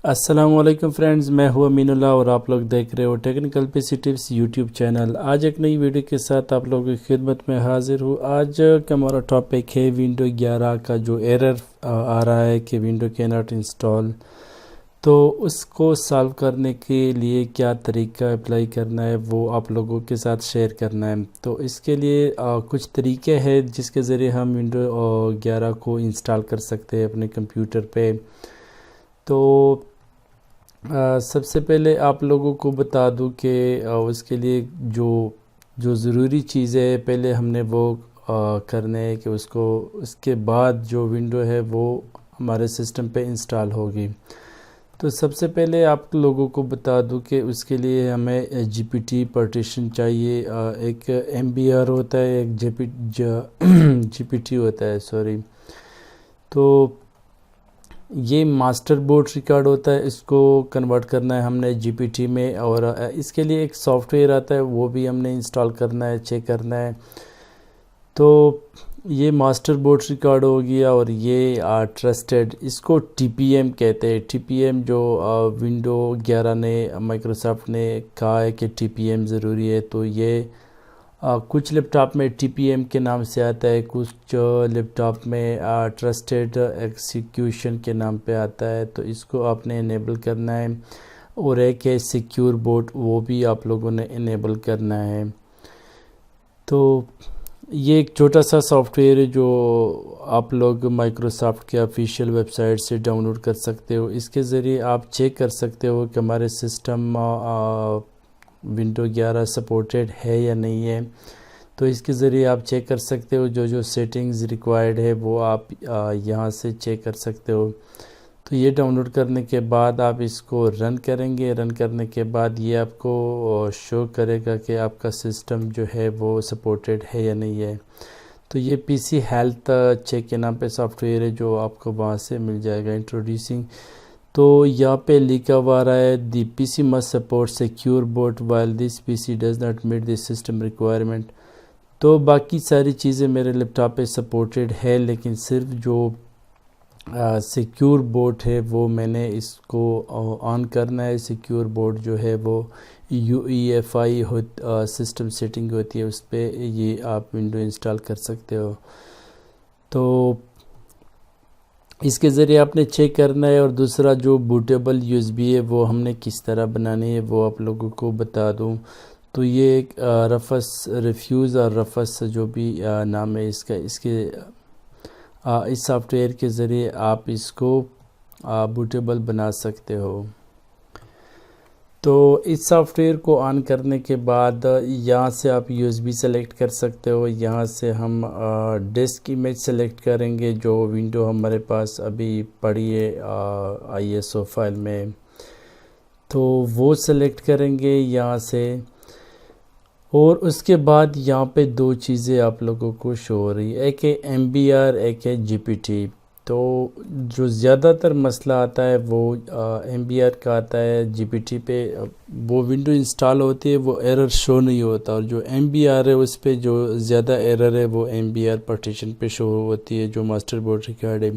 السلام علیکم فرینڈز، میں ہوں امین اللہ اور آپ لوگ دیکھ رہے ہو ٹیکنیکل پی سی ٹپس یوٹیوب چینل۔ آج ایک نئی ویڈیو کے ساتھ آپ لوگوں کی خدمت میں حاضر ہوں۔ آج کا ہمارا ٹاپک ہے ونڈو 11 کا جو ایرر آ رہا ہے کہ ونڈو کی ناٹ انسٹال، تو اس کو سالو کرنے کے لیے کیا طریقہ اپلائی کرنا ہے وہ آپ لوگوں کے ساتھ شیئر کرنا ہے۔ تو اس کے لیے کچھ طریقے ہیں جس کے ذریعے ہم ونڈو 11 کو انسٹال کر سکتے ہیں اپنے کمپیوٹر پہ۔ تو سب سے پہلے آپ لوگوں کو بتا دوں کہ اس کے لیے جو ضروری چیزیں ہے پہلے ہم نے وہ کرنے ہے کہ اس کے بعد جو ونڈو ہے وہ ہمارے سسٹم پہ انسٹال ہوگی۔ تو سب سے پہلے آپ لوگوں کو بتا دوں کہ اس کے لیے ہمیں جی پی ٹی پارٹیشن چاہیے، ایک ایم بی آر ہوتا ہے، ایک جی پی ٹی ہوتا ہے تو یہ ماسٹر بورڈ ریکارڈ ہوتا ہے، اس کو کنورٹ کرنا ہے ہم نے جی پی ٹی میں، اور اس کے لیے ایک سافٹ ویئر آتا ہے وہ بھی ہم نے انسٹال کرنا ہے، چیک کرنا ہے۔ تو یہ ماسٹر بورڈ ریکارڈ ہو گیا، اور یہ ٹرسٹڈ، اس کو ٹی پی ایم کہتے ہیں۔ ٹی پی ایم جو ونڈو 11 نے مائکروسافٹ نے کہا ہے کہ ٹی پی ایم ضروری ہے، تو یہ کچھ لیپ ٹاپ میں ٹی پی ایم کے نام سے آتا ہے، کچھ لیپ ٹاپ میں ٹرسٹڈ ایکسیکیوشن کے نام پہ آتا ہے، تو اس کو آپ نے انیبل کرنا ہے۔ اور ایک ہے سیکیور بوٹ، وہ بھی آپ لوگوں نے انیبل کرنا ہے۔ تو یہ ایک چھوٹا سا سافٹ ویئر ہے جو آپ لوگ مائکروسافٹ کے آفیشیل ویب سائٹ سے ڈاؤن لوڈ کر سکتے ہو۔ اس کے ذریعے آپ چیک کر سکتے ہو کہ ہمارے سسٹم ونڈو 11 سپورٹڈ ہے یا نہیں ہے۔ تو اس کے ذریعے آپ چیک کر سکتے ہو جو سیٹنگز ریکوائرڈ ہے وہ آپ یہاں سے چیک کر سکتے ہو۔ تو یہ ڈاؤن لوڈ کرنے کے بعد آپ اس کو رن کریں گے، رن کرنے کے بعد یہ آپ کو شو کرے گا کہ آپ کا سسٹم جو ہے وہ سپورٹڈ ہے یا نہیں ہے۔ تو یہ پی سی ہیلتھ چیک کے نام پہ سافٹ ویئر ہے جو آپ کو وہاں سے مل جائے گا۔ انٹروڈیوسنگ، تو یہاں پہ لکھا ہوا رہا ہے the P C must support secure boot while this P C does not meet the system requirement. تو باقی ساری چیزیں میرے لیپ ٹاپ پہ سپورٹڈ ہے، لیکن صرف جو سیکیور بوٹ ہے وہ میں نے اس کو آن کرنا ہے۔ سیکیور بوٹ جو ہے وہ U E F I system setting ہوتی ہے، اس پہ یہ آپ ونڈو انسٹال کر سکتے ہو۔ تو اس کے ذریعے آپ نے چیک کرنا ہے۔ اور دوسرا جو بوٹیبل یو ایس بی ہے وہ ہم نے کس طرح بنانی ہے وہ آپ لوگوں کو بتا دوں۔ تو یہ ایک ریفیوز اور رفس جو بھی نام ہے اس کا، اس سافٹ ویئر کے ذریعے آپ اس کو بوٹیبل بنا سکتے ہو۔ تو اس سافٹ ویئر کو آن کرنے کے بعد یہاں سے آپ یو ایس بی سلیکٹ کر سکتے ہو۔ یہاں سے ہم ڈسک امیج سلیکٹ کریں گے جو ونڈو ہمارے پاس ابھی پڑی ہے آئی ایس او فائل میں، تو وہ سلیکٹ کریں گے یہاں سے۔ اور اس کے بعد یہاں پہ دو چیزیں آپ لوگوں کو شو ہو رہی ہے، ایک ہے ایم بی آر، ایک ہے جی پی ٹی۔ تو جو زیادہ تر مسئلہ آتا ہے وہ ایم بی آر کا آتا ہے۔ جی پی ٹی پہ وہ ونڈو انسٹال ہوتی ہے وہ ایرر شو نہیں ہوتا، اور جو ایم بی آر ہے اس پہ جو زیادہ ایرر ہے وہ ایم بی آر پارٹیشن پہ شو ہوتی ہے جو ماسٹر بورڈ ریکارڈ ہے۔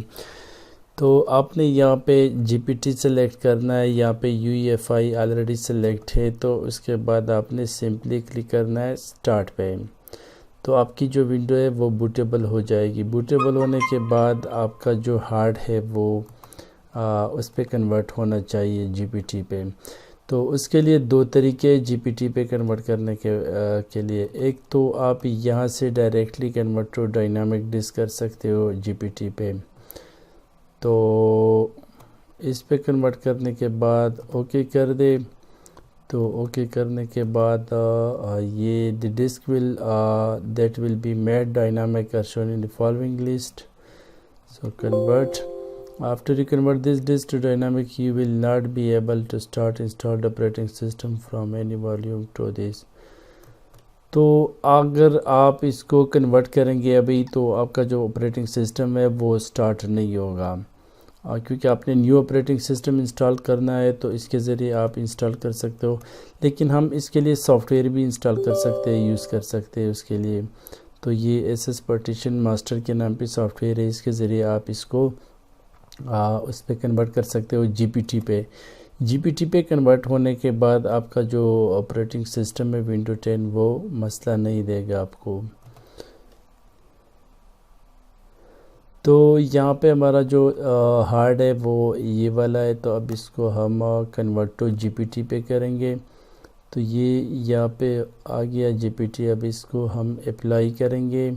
تو آپ نے یہاں پہ جی پی ٹی سلیکٹ کرنا ہے، یہاں پہ U E F I already select ہے، تو اس کے بعد آپ نے سمپلی کلک کرنا ہے سٹارٹ پہ۔ تو آپ کی جو ونڈو ہے وہ بوٹیبل ہو جائے گی۔ بوٹیبل ہونے کے بعد آپ کا جو ہارڈ ہے وہ اس پہ کنورٹ ہونا چاہیے جی پی ٹی پہ۔ تو اس کے لیے دو طریقے جی پی ٹی پہ کنورٹ کرنے کے لیے، ایک تو آپ یہاں سے directly convert to dynamic disk کر سکتے ہو جی پی ٹی پہ۔ تو اس پہ کنورٹ کرنے کے بعد اوکے کر دے، تو اوکے کرنے کے بعد یہ the disk that will be made dynamic are shown in the following list, so convert. After you convert this disk to dynamic, you will not be able to start installed operating system from any volume to this۔ تو اگر آپ اس کو convert کریں گے ابھی تو آپ کا جو آپریٹنگ سسٹم ہے وہ سٹارٹ نہیں ہوگا، کیونکہ آپ نے نیو آپریٹنگ سسٹم انسٹال کرنا ہے، تو اس کے ذریعے آپ انسٹال کر سکتے ہو۔ لیکن ہم اس کے لیے سافٹ ویئر بھی انسٹال کر سکتے ہیں، یوز کر سکتے ہیں اس کے لیے۔ تو یہ ایس ایس پارٹیشن ماسٹر کے نام پہ سافٹ ویئر ہے، اس کے ذریعے آپ اس کو اس پہ کنورٹ کر سکتے ہو جی پی ٹی پہ. جی پی ٹی پہ کنورٹ ہونے کے بعد آپ کا جو آپریٹنگ سسٹم ہے ونڈو 10 وہ مسئلہ نہیں دے گا آپ کو. تو یہاں پہ ہمارا جو ہارڈ ہے وہ یہ والا ہے، تو اب اس کو ہم convert to G P T پہ کریں گے. تو یہ یہاں پہ آ گیا جی پی ٹی. اب اس کو ہم اپلائی کریں گے.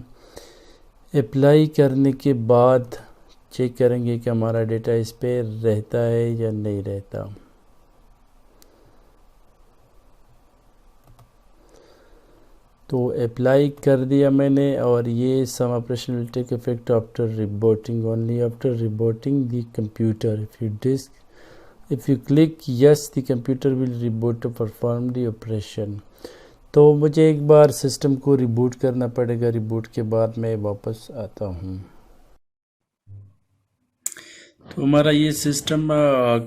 اپلائی کرنے کے بعد چیک کریں گے کہ ہمارا ڈیٹا اس پہ رہتا ہے یا نہیں رہتا. تو اپلائی کر دیا میں نے، اور یہ some operation will take effect after rebooting only after rebooting the computer. if you click yes the computer will reboot to perform the operation. تو مجھے ایک بار سسٹم کو ریبوٹ کرنا پڑے گا. ریبوٹ کے بعد میں واپس آتا ہوں. تو ہمارا یہ سسٹم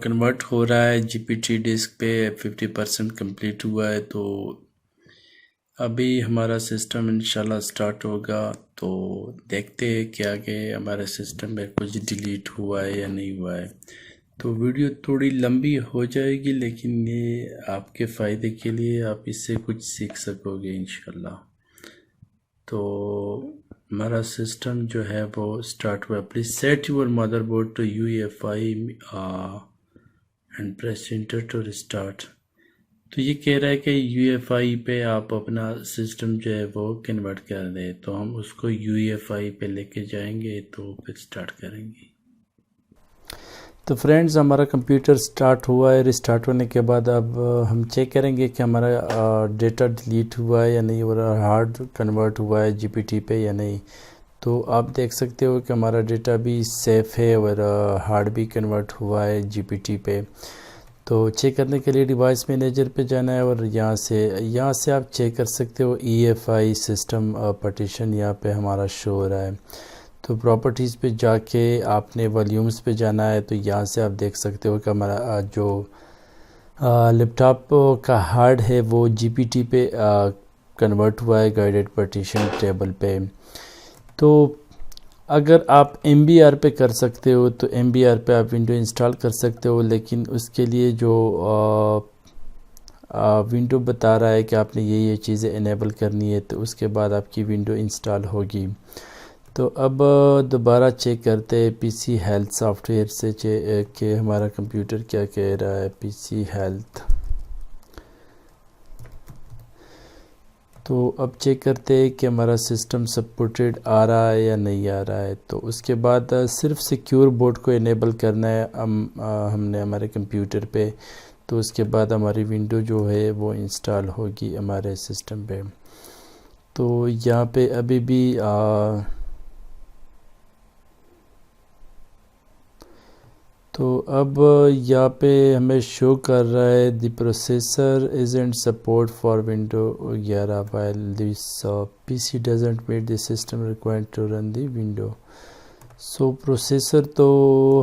کنورٹ ہو رہا ہے جی پی ٹی ڈسک پہ. 50% کمپلیٹ ہوا ہے. تو ابھی ہمارا سسٹم انشاءاللہ سٹارٹ ہوگا. تو دیکھتے ہیں کہ آگے ہمارے سسٹم میں کچھ ڈیلیٹ ہوا ہے یا نہیں ہوا ہے. تو ویڈیو تھوڑی لمبی ہو جائے گی، لیکن یہ آپ کے فائدے کے لیے، آپ اس سے کچھ سیکھ سکو گے انشاءاللہ. تو ہمارا سسٹم جو ہے وہ سٹارٹ ہوا. Please set your motherboard to U F I and press enter to restart. تو یہ کہہ رہا ہے کہ یو ایف آئی پہ آپ اپنا سسٹم جو ہے وہ کنورٹ کر دیں. تو ہم اس کو یو ایف آئی پہ لے کے جائیں گے، تو پھر سٹارٹ کریں گے. تو فرینڈز ہمارا کمپیوٹر سٹارٹ ہوا ہے. ریسٹارٹ ہونے کے بعد اب ہم چیک کریں گے کہ ہمارا ڈیٹا ڈیلیٹ ہوا ہے یا نہیں، اور ہارڈ کنورٹ ہوا ہے جی پی ٹی پہ یا نہیں. تو آپ دیکھ سکتے ہو کہ ہمارا ڈیٹا بھی سیف ہے اور ہارڈ بھی کنورٹ ہوا ہے جی پی ٹی پہ. تو چیک کرنے کے لیے ڈیوائس مینیجر پہ جانا ہے، اور یہاں سے آپ چیک کر سکتے ہو ای ایف آئی سسٹم پارٹیشن یہاں پہ ہمارا شو ہو رہا ہے. تو پراپرٹیز پہ جا کے آپ نے والیومز پہ جانا ہے. تو یہاں سے آپ دیکھ سکتے ہو کہ ہمارا جو لیپ ٹاپ کا ہارڈ ہے وہ جی پی ٹی پہ کنورٹ ہوا ہے گائیڈڈ پارٹیشن ٹیبل پہ. تو اگر آپ ایم بی آر پہ کر سکتے ہو تو ایم بی آر پہ آپ ونڈو انسٹال کر سکتے ہو، لیکن اس کے لیے جو ونڈو بتا رہا ہے کہ آپ نے یہ چیزیں انیبل کرنی ہے، تو اس کے بعد آپ کی ونڈو انسٹال ہوگی. تو اب دوبارہ چیک کرتے ہیں پی سی ہیلتھ سافٹ ویئر سے کہ ہمارا کمپیوٹر کیا کہہ رہا ہے. پی سی ہیلتھ. تو اب چیک کرتے ہیں کہ ہمارا سسٹم سپورٹڈ آ رہا ہے یا نہیں آ رہا ہے. تو اس کے بعد صرف سیکیور بورڈ کو انیبل کرنا ہے ہم نے ہمارے کمپیوٹر پہ. تو اس کے بعد ہماری ونڈو جو ہے وہ انسٹال ہوگی ہمارے سسٹم پہ. تو یہاں پہ ابھی بھی تو اب یہاں پہ ہمیں شو کر رہا ہے the processor isn't support for window 11 while this PC doesn't meet the system required to run the window. So processor تو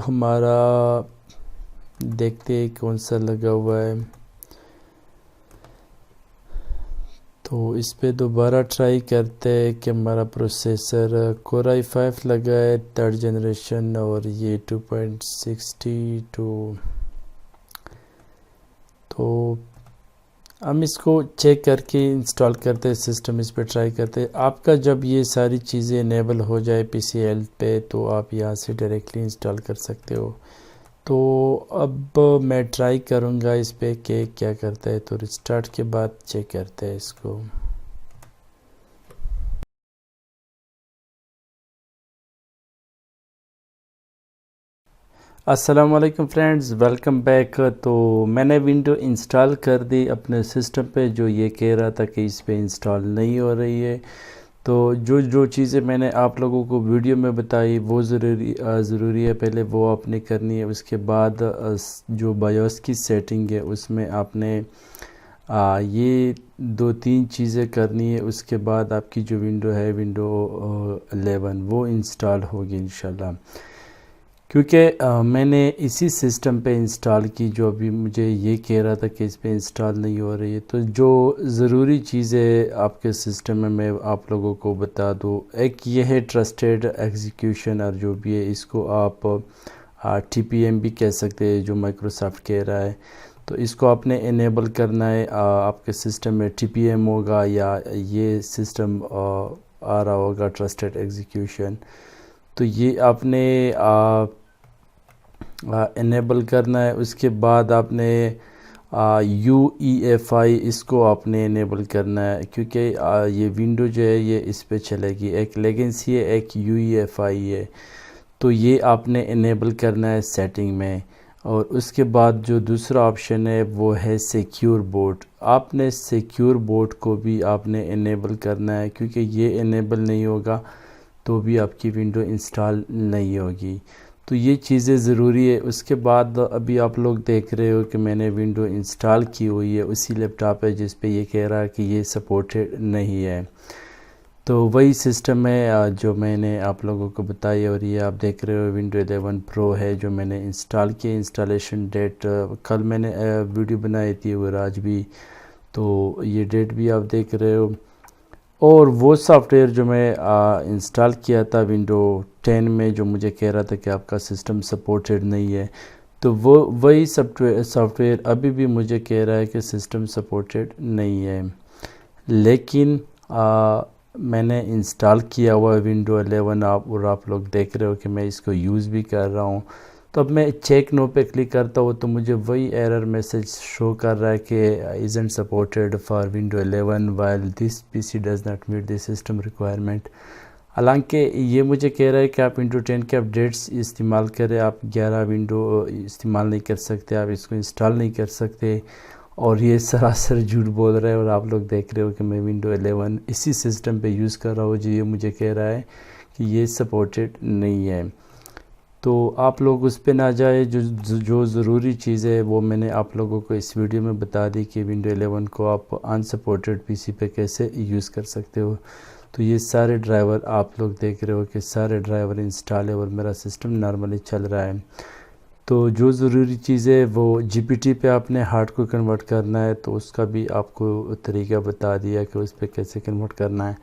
ہمارا دیکھتے ہیں کون سا لگا ہوا ہے. تو اس پہ دوبارہ ٹرائی کرتے ہیں کہ ہمارا پروسیسر Core i5 لگا ہے 3rd جنریشن، اور یہ 2.62. تو ہم اس کو چیک کر کے انسٹال کرتے ہیں سسٹم، اس پہ ٹرائی کرتے ہیں. آپ کا جب یہ ساری چیزیں انیبل ہو جائے پی سی ایل پہ تو آپ یہاں سے ڈائریکٹلی انسٹال کر سکتے ہو. تو اب میں ٹرائی کروں گا اس پہ کہ کیا کرتا ہے. تو ریسٹارٹ کے بعد چیک کرتے ہیں اس کو. السلام علیکم فرینڈز، ویلکم بیک. تو میں نے ونڈو انسٹال کر دی اپنے سسٹم پہ. جو یہ کہہ رہا تھا کہ اس پہ انسٹال نہیں ہو رہی ہے. تو جو چیزیں میں نے آپ لوگوں کو ویڈیو میں بتائی وہ ضروری ہے پہلے وہ آپ نے کرنی ہے. اس کے بعد جو بایوس کی سیٹنگ ہے اس میں آپ نے یہ 2-3 چیزیں کرنی ہے. اس کے بعد آپ کی جو ونڈو ہے ونڈو 11 وہ انسٹال ہوگی انشاءاللہ. کیونکہ میں نے اسی سسٹم پہ انسٹال کی جو ابھی مجھے یہ کہہ رہا تھا کہ اس پہ انسٹال نہیں ہو رہی ہے. تو جو ضروری چیزیں آپ کے سسٹم میں آپ لوگوں کو بتا دوں. ایک یہ ہے ٹرسٹڈ ایگزیکیوشن، اور جو بھی ہے اس کو آپ TPM بھی کہہ سکتے ہیں جو مائکروسافٹ کہہ رہا ہے. تو اس کو آپ نے انیبل کرنا ہے. آپ کے سسٹم میں TPM ہوگا یا یہ سسٹم آ رہا ہوگا ٹرسٹڈ ایگزیکیوشن. تو یہ آپ نے انیبل کرنا ہے. اس کے بعد آپ نے UEFI اس کو آپ نے انیبل کرنا ہے کیونکہ یہ ونڈو جو ہے یہ اس پہ چلے گی. ایک لیگنسی ہے ایک UEFI ہے. تو یہ آپ نے انیبل کرنا ہے سیٹنگ میں. اور اس کے بعد جو دوسرا آپشن ہے وہ ہے سیکیور بوٹ. آپ نے سیکیور بوٹ کو بھی آپ نے انیبل کرنا ہے کیونکہ یہ انیبل نہیں ہوگا تو بھی آپ کی ونڈو انسٹال نہیں ہوگی. تو یہ چیزیں ضروری ہے. اس کے بعد ابھی آپ لوگ دیکھ رہے ہو کہ میں نے ونڈو انسٹال کی ہوئی ہے اسی لیپ ٹاپ ہے جس پہ یہ کہہ رہا ہے کہ یہ سپورٹڈ نہیں ہے. تو وہی سسٹم ہے جو میں نے آپ لوگوں کو بتائی. اور یہ آپ دیکھ رہے ہو ونڈو 11 پرو ہے جو میں نے انسٹال کی. انسٹالیشن ڈیٹ کل میں نے ویڈیو بنائی تھی وہ آج بھی. تو یہ ڈیٹ بھی آپ دیکھ رہے ہو. اور وہ سافٹ ویئر جو میں انسٹال کیا تھا ونڈو 10 میں جو مجھے کہہ رہا تھا کہ آپ کا سسٹم سپورٹڈ نہیں ہے تو وہی سافٹ ویئر ابھی بھی مجھے کہہ رہا ہے کہ سسٹم سپورٹڈ نہیں ہے. لیکن میں نے انسٹال کیا ہوا ونڈو 11 اور آپ لوگ دیکھ رہے ہو کہ میں اس کو یوز بھی کر رہا ہوں. تو اب میں چیک نو پہ کلک کرتا ہوں تو مجھے وہی ایرر میسج شو کر رہا ہے کہ isn't supported for window 11 while this PC does not meet the system requirement. حالانکہ یہ مجھے کہہ رہا ہے کہ آپ ونڈو 10 کے اپڈیٹس استعمال کریں. آپ 11 ونڈو استعمال نہیں کر سکتے, آپ اس کو انسٹال نہیں کر سکتے. اور یہ سراسر جھوٹ بول رہا ہے. اور آپ لوگ دیکھ رہے ہو کہ میں ونڈو 11 اسی سسٹم پہ یوز کر رہا ہوں جو یہ مجھے کہہ رہا ہے کہ یہ سپورٹڈ نہیں ہے. تو آپ لوگ اس پہ نہ جائے. جو ضروری چیز ہے وہ میں نے آپ لوگوں کو اس ویڈیو میں بتا دی کہ ونڈو 11 کو آپ انسپورٹڈ PC پہ کیسے یوز کر سکتے ہو. تو یہ سارے ڈرائیور آپ لوگ دیکھ رہے ہو کہ سارے ڈرائیور انسٹال ہے اور میرا سسٹم نارملی چل رہا ہے. تو جو ضروری چیز ہے وہ GPT پہ آپ نے ہارڈ کو کنورٹ کرنا ہے. تو اس کا بھی آپ کو طریقہ بتا دیا کہ اس پہ کیسے کنورٹ کرنا ہے.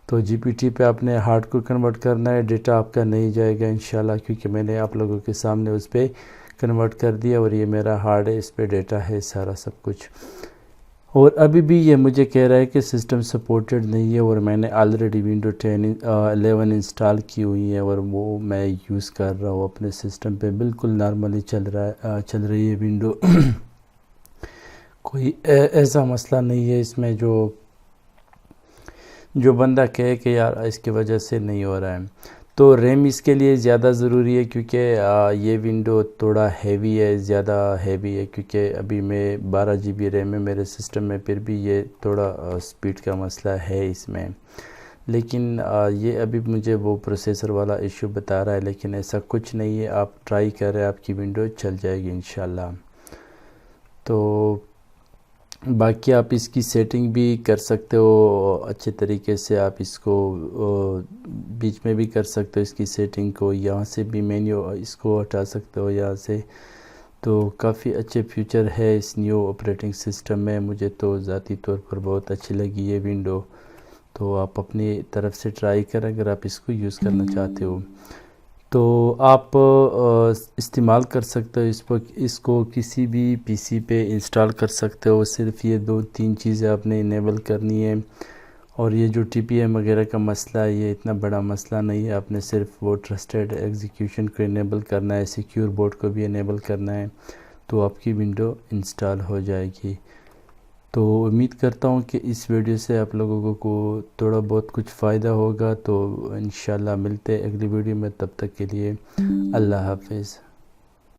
تو GPT پہ آپ نے ہارڈ کو کنورٹ کرنا ہے. ڈیٹا آپ کا نہیں جائے گا انشاءاللہ کیونکہ میں نے آپ لوگوں کے سامنے اس پہ کنورٹ کر دیا. اور یہ میرا ہارڈ ہے, اس پہ ڈیٹا ہے سارا سب کچھ. اور ابھی بھی یہ مجھے کہہ رہا ہے کہ سسٹم سپورٹڈ نہیں ہے. اور میں نے آلریڈی ونڈو 11 انسٹال کی ہوئی ہے اور وہ میں یوز کر رہا ہوں اپنے سسٹم پہ. بالکل نارملی چل رہی ہے ونڈو. کوئی ایسا مسئلہ نہیں ہے اس میں جو بندہ کہے کہ یار اس کی وجہ سے نہیں ہو رہا ہے. تو ریم اس کے لیے زیادہ ضروری ہے کیونکہ یہ ونڈو تھوڑا ہیوی ہے, زیادہ ہیوی ہے کیونکہ ابھی میں 12 GB ریم ہے میرے سسٹم میں. پھر بھی یہ تھوڑا سپیڈ کا مسئلہ ہے اس میں. لیکن یہ ابھی مجھے وہ پروسیسر والا ایشو بتا رہا ہے لیکن ایسا کچھ نہیں ہے. آپ ٹرائی کریں, آپ کی ونڈو چل جائے گی انشاءاللہ. تو باقی آپ اس کی سیٹنگ بھی کر سکتے ہو اچھے طریقے سے. آپ اس کو بیچ میں بھی کر سکتے ہو اس کی سیٹنگ کو. یہاں سے بھی مینیو اس کو ہٹا سکتے ہو یہاں سے. تو کافی اچھے فیچر ہے اس نیو آپریٹنگ سسٹم میں. مجھے تو ذاتی طور پر بہت اچھی لگی یہ ونڈو. تو آپ اپنی طرف سے ٹرائی کریں اگر آپ اس کو یوز کرنا چاہتے ہو. تو آپ استعمال کر سکتے ہو اس کو کسی بھی PC پہ انسٹال کر سکتے ہو. صرف یہ 2-3 چیزیں آپ نے انیبل کرنی ہے. اور یہ جو TPM وغیرہ کا مسئلہ ہے یہ اتنا بڑا مسئلہ نہیں ہے. آپ نے صرف وہ ٹرسٹڈ ایگزیکیوشن کو انیبل کرنا ہے, سیکیور بوٹ کو بھی انیبل کرنا ہے. تو آپ کی ونڈو انسٹال ہو جائے گی. تو امید کرتا ہوں کہ اس ویڈیو سے آپ لوگوں کو تھوڑا بہت کچھ فائدہ ہوگا. تو انشاءاللہ ملتے اگلی ویڈیو میں. تب تک کے لیے اللہ حافظ.